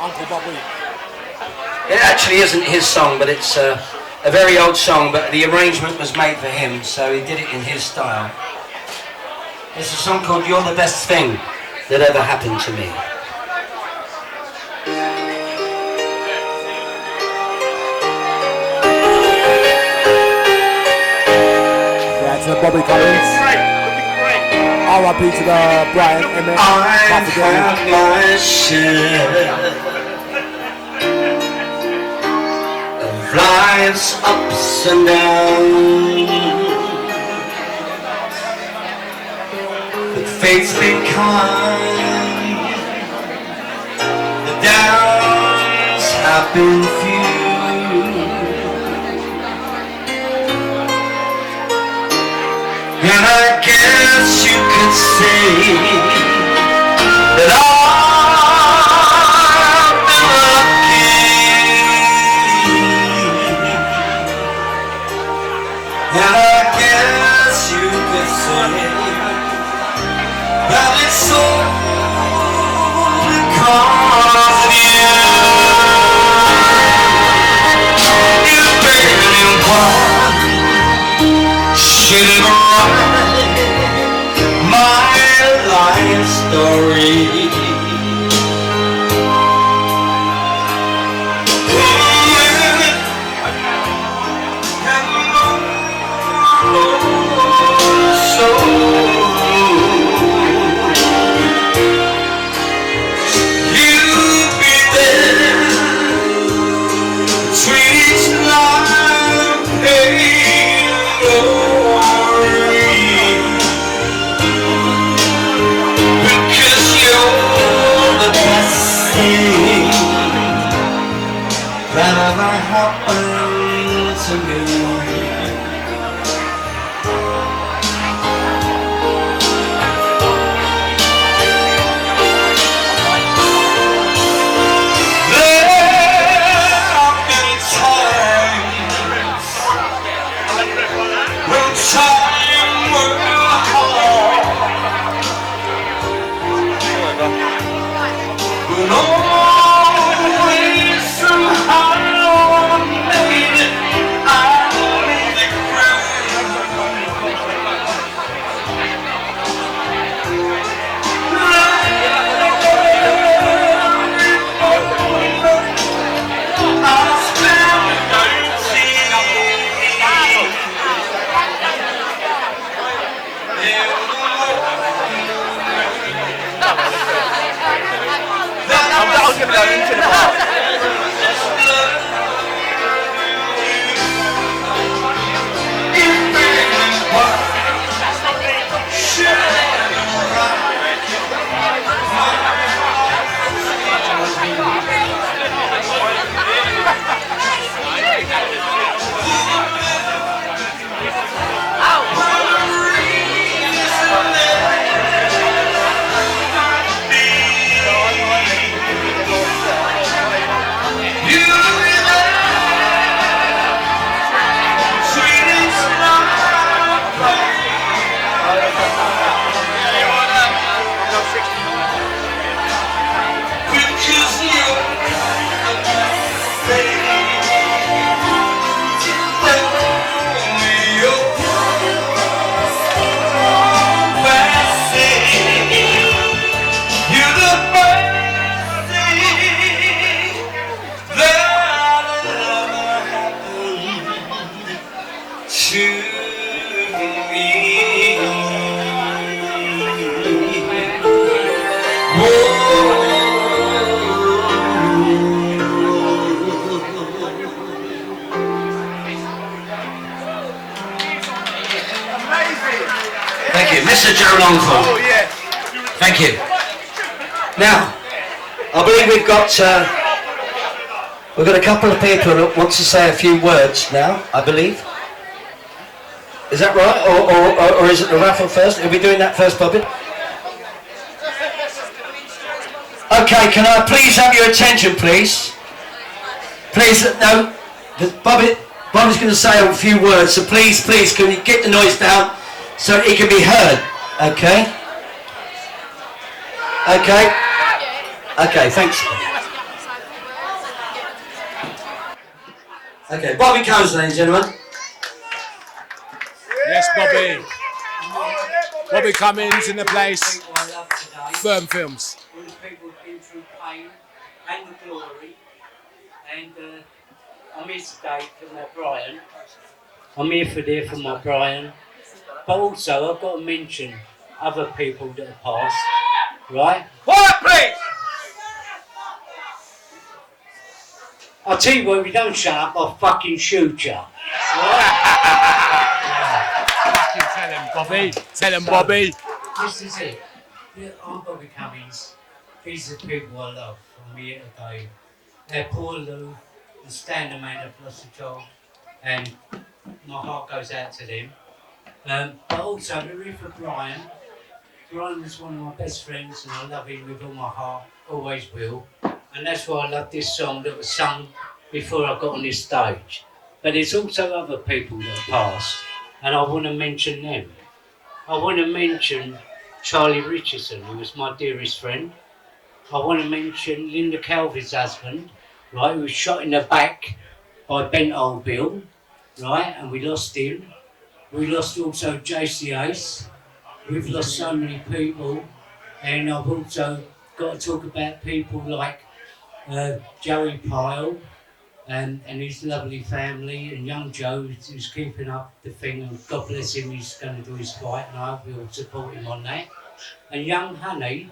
Uncle Bobby. It actually isn't his song, but it's a very old song, but the arrangement was made for him, so he did it in his style. It's a song called You're the Best Thing That Ever Happened to Me. Yeah, to Bobby Collins. R.I.P. to the Brian Emmett. I've had my share of life's ups and downs, but fate's been kind. The downs have been few, and I guess you could say that I've been lucky, and I guess you could say that it's all because of you. You baby, what should have my life story. So you be there between each line, pain, glory. Because you're the best thing that ever happened to me. There have been times when time were hard, but always somehow made it out of the I'll give it out into the bar. Thank you, Mr. Joe Longford. Oh, yeah. Thank you. Now, I believe we've got a couple of people that want to say a few words now, I believe. Is that right? Or is it the raffle first? Are we doing that first, Bobby? Okay, can I please have your attention, please? Please, no, Bobby's going to say a few words, so please, can you get the noise down so it can be heard, okay? Okay, thanks. Okay, Bobby Combs, ladies and gentlemen. Yes, Bobby. Bobby Cummins in the place. Firm Films. All the people who've been through pain and the glory. And I'm here today for my Brian. I'm here for my Brian. But also, I've got to mention other people that have passed. Right? Quiet, please! I'll tell you what, if you don't shut up, I'll fucking shoot you. Fucking tell him, Bobby. Tell him, Bobby. This is it. Yeah, I'm Bobby Cummins. These are the people I love. I'm here today. They're poor Lou, the stand man of lost a job, and my heart goes out to them. But also, we're here for Brian. Brian was one of my best friends, and I love him with all my heart, always will. And that's why I love this song that was sung before I got on this stage. But there's also other people that have passed, and I want to mention them. I want to mention Charlie Richardson, who was my dearest friend. I want to mention Linda Calvin's husband, right, who was shot in the back by Bent Old Bill, right, and we lost him. We lost also JC Ace. We've lost so many people, and I've also got to talk about people like Joey Pyle and his lovely family, and young Joe who's keeping up the thing, and God bless him, he's going to do his fight, and I hope we'll support him on that. And young Honey,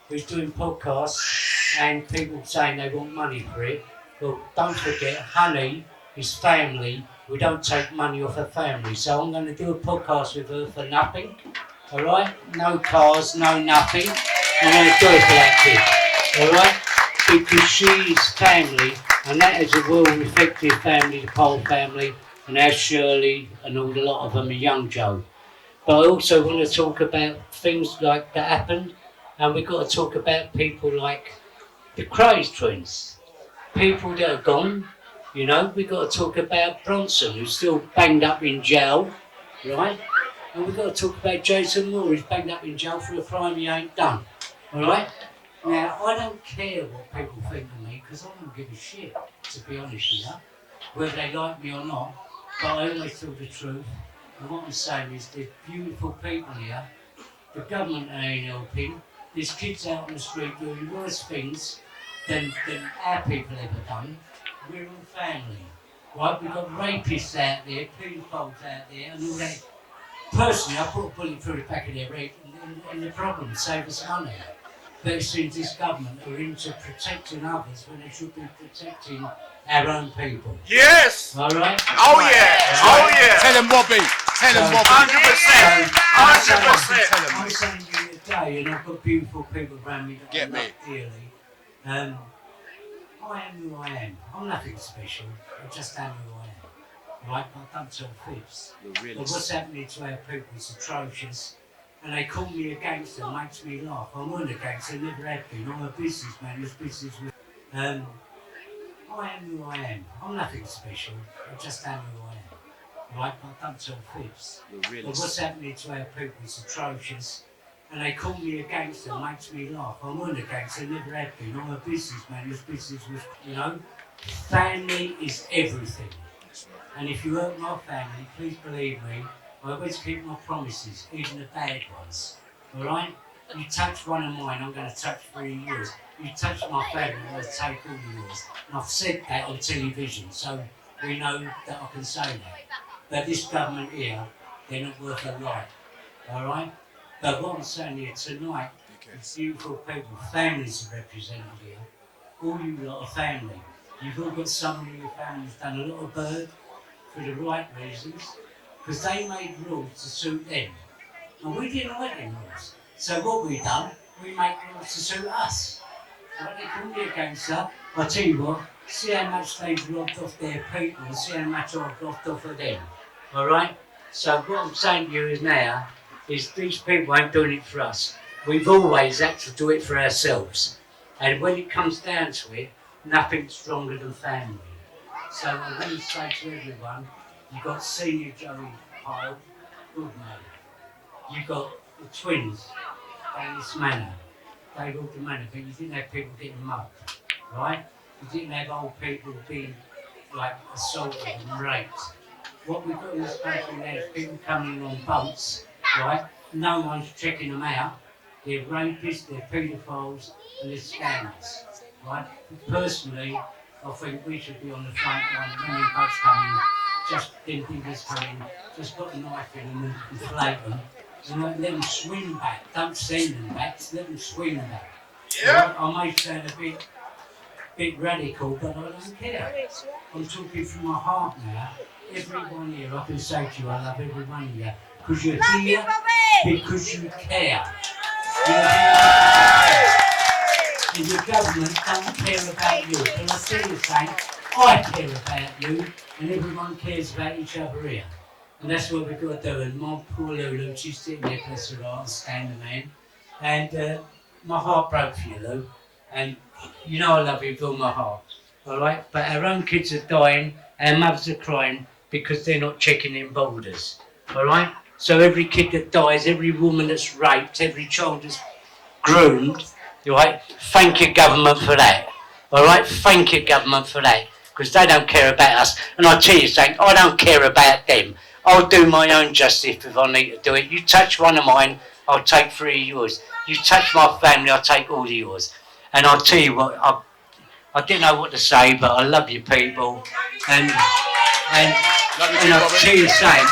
who's doing podcasts, and people saying they want money for it. Well, don't forget, Honey is family. We don't take money off her family, so I'm going to do a podcast with her for nothing. All right, no cars, no nothing. I'm going to do it for that kid. All right. Because she is family, and that is a well-reflected family, the Pole family, and our Shirley, and all a lot of them, and young Joe. But I also want to talk about things like that happened, and we've got to talk about people like the Craze twins, people that are gone. You know, we've got to talk about Bronson, who's still banged up in jail, right? And we've got to talk about Jason Moore, who's banged up in jail for a crime he ain't done, all right? Now, I don't care what people think of me, because I don't give a shit, to be honest with you, whether they like me or not, but I always tell the truth. And what I'm saying is there's beautiful people here, the government ain't helping, there's kids out on the street doing worse things than our people ever done. We're all family, right? We've got rapists out there, pedophiles out there, and all that. Personally, I put a bullet through the back of their head, and the problem, save us money. But it seems this government are into protecting others when they should be protecting our own people. Yes! All right? Oh yeah! Oh yeah! Tell him, Bobby. Tell him, Bobby. 100%! 100%! I'm saying to you today, and I've got beautiful people around me that Get I me. love dearly. I am who I am. I'm nothing special. I just am who I am. Right? I don't tell fibs. But what's happening to our people is atrocious. And they call me a gangster, makes me laugh. I wasn't a gangster, never have been. I'm a businessman, this business with... I am who I am. I'm nothing special. I just am who I am. Right? But I don't tell fibs. But what's happening to our people is atrocious. And they call me a gangster, makes me laugh. I wasn't a gangster, never have been. I'm a businessman, this business with... You know? Family is everything. And if you hurt my family, please believe me, I always keep my promises, even the bad ones. Alright? You touch one of mine, I'm going to touch 3 years. You touch my family, I'm going to take all of yours. And I've said that on television, so we know that I can say that. But this government here, they're not worth a lot. Alright? But what I'm saying here tonight, it's beautiful people, families are represented here. All you lot are family. You've all got someone in your family who's done a lot of bird for the right reasons. Because they made rules to suit them. And we didn't like them rules. So what we done, we make rules to suit us. Right? They call me a gangster. I tell you what, see how much they've robbed off their people and see how much I've robbed off of them. Alright? So what I'm saying to you is now, is these people ain't doing it for us. We've always had to do it for ourselves. And when it comes down to it, nothing's stronger than family. So I want to say to everyone, you've got Senior Joey Pyle, good mate. You've got the twins, Dennis Manor. They ruled the manor, but you didn't have people getting mugged, right? You didn't have old people being like assaulted and raped. What we've got in this country now is people coming in on boats, right? No one's checking them out. They're rapists, they're paedophiles, and they're scammers, right? Personally, I think we should be on the front line when these boats come in, just them fingers come in, just put a knife in them and inflate them, and let them swim back. Don't send them back, let them swim back. Yeah. Right? I may sound a bit radical, but I don't care. I'm talking from my heart now. Everyone here, I can say to you, I love every one of you. Because you're here, because you care. And your government don't care about you. But I tell you something, I care about you, and everyone cares about each other here. And that's what we've got to do. And my poor Lulu, she's sitting there, bless her heart, standing man. And my heart broke for you, Lou. And you know I love you with all my heart. Alright? But our own kids are dying, our mothers are crying because they're not checking in borders. Alright? So every kid that dies, every woman that's raped, every child that's groomed, alright? Thank your government for that. Alright? Thank your government for that. Because they don't care about us. And I tell you something, I don't care about them. I'll do my own justice if I need to do it. You touch one of mine, I'll take 3 of yours. You touch my family, I'll take all of yours. And I'll tell you what, I didn't know what to say, but I love you people. And I'll tell you something,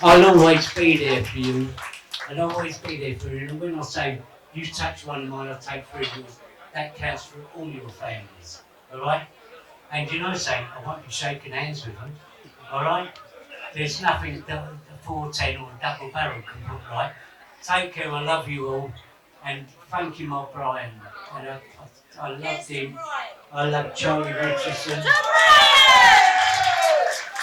I'll always be there for you. I'll always be there for you. And when I say, you touch one of mine, I'll take 3 of yours, that counts for all your families. Alright? And you know something, I won't be shaking hands with them. Alright? There's nothing that a 410 or a double barrel can put right. Take care, I love you all. And thank you, my Brian. And I loved him. I love Charlie Richardson.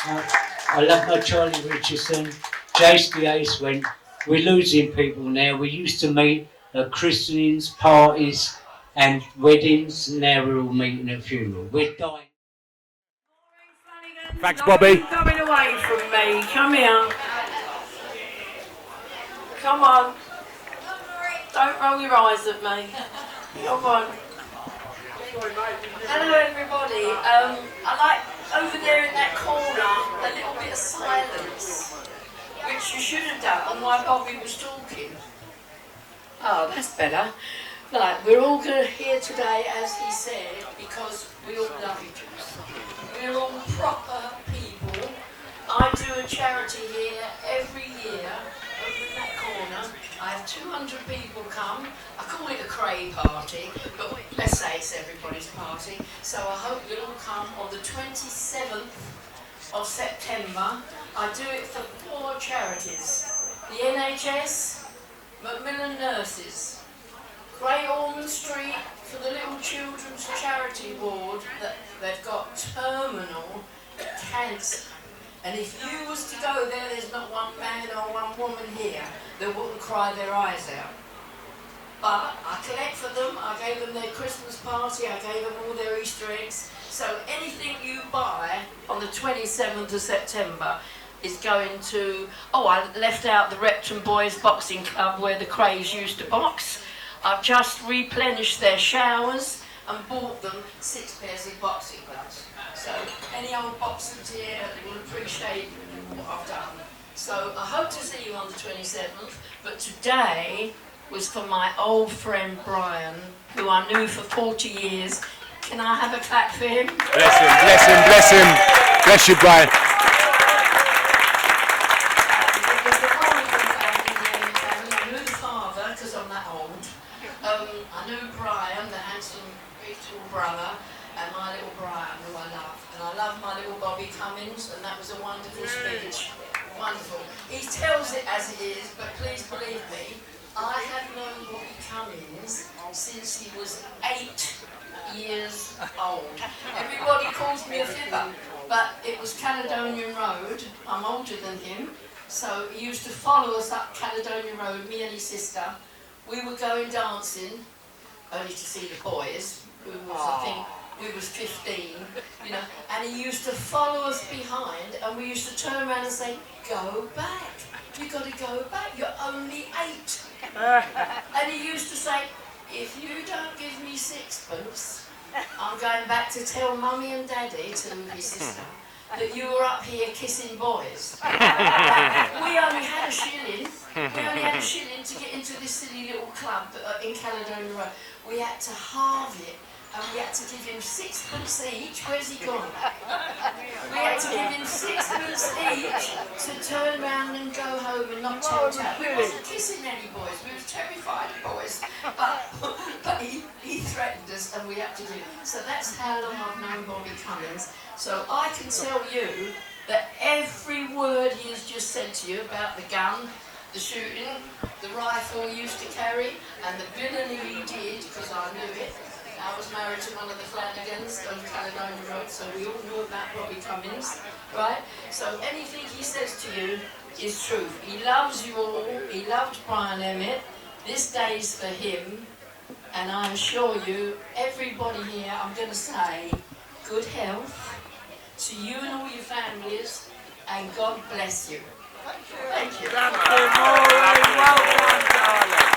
I love my Charlie Richardson. Jace the Ace went. We're losing people now. We used to meet at christenings, parties and weddings. Now we're all meeting at funerals. We're dying. Thanks, Bobby. Coming away from me. Come here. Come on. Don't roll your eyes at me. Come on. Hello, everybody. I like over there in that corner a little bit of silence, which you should have done while Bobby was talking. Oh, that's better. Like, we're all here today, as he said, because we all love each other. We're all proper people. I do a charity here every year, over in that corner. I have 200 people come. I call it a cray party, but let's say it's everybody's party. So I hope you'll all come on the 27th of September. I do it for 4 charities. The NHS, Macmillan Nurses, Great Ormond Street for the Little Children's Charity Ward that they've got terminal cancer. And if you was to go there, there's not one man or one woman here that wouldn't cry their eyes out. But I collect for them, I gave them their Christmas party, I gave them all their Easter eggs. So anything you buy on the 27th of September is going to... Oh, I left out the Repton Boys Boxing Club where the Crays used to box. I've just replenished their showers and bought them 6 pairs of boxing gloves. So any old boxers here will appreciate what I've done. So I hope to see you on the 27th, but today was for my old friend Brian, who I knew for 40 years. Can I have a clap for him? Bless him, bless him, bless him. Bless you, Brian. I knew the father, because I'm that old. I knew Brian, the handsome, beautiful brother, and my little Brian, who I love. And I love my little Bobby Cummins, and that was a wonderful speech. Wonderful. He tells it as it is, but please believe me, I have known Bobby Cummins since he was 8 years old. Everybody calls me a fibber, but it was Caledonian Road. I'm older than him, so he used to follow us up Caledonian Road, me and his sister. We were going dancing, only to see the boys, who was, I think, we was 15, you know, and he used to follow us behind, and we used to turn around and say, go back, you got to go back, you're only 8. And he used to say, if you don't give me 6pence, I'm going back to tell Mummy and Daddy, to his sister, that you were up here kissing boys. We only had a shilling. We only had a shilling to get into this silly little club in Caledonia Road. We had to halve it, and we had to give him 6pence each. Where's he gone? We had to give him 6pence each to turn round and go home and not tell Dad. We wasn't kissing any boys. We was terrified of boys. But he threatened us, and we had to do it. So that's how long I've known Bobby Cummins. So I can tell you that every word he has just said to you about the gun, the shooting, the rifle he used to carry, and the villainy he did, because I knew it. I was married to one of the Flanagans on Caledonia Road, so we all knew about Bobby Cummins, right? So anything he says to you is true. He loves you all. He loved Brian Emmett. This day's for him, and I assure you, everybody here, I'm going to say, good health to you and all your families, and God bless you. Thank you. Thank you, Maureen. Well done, darling.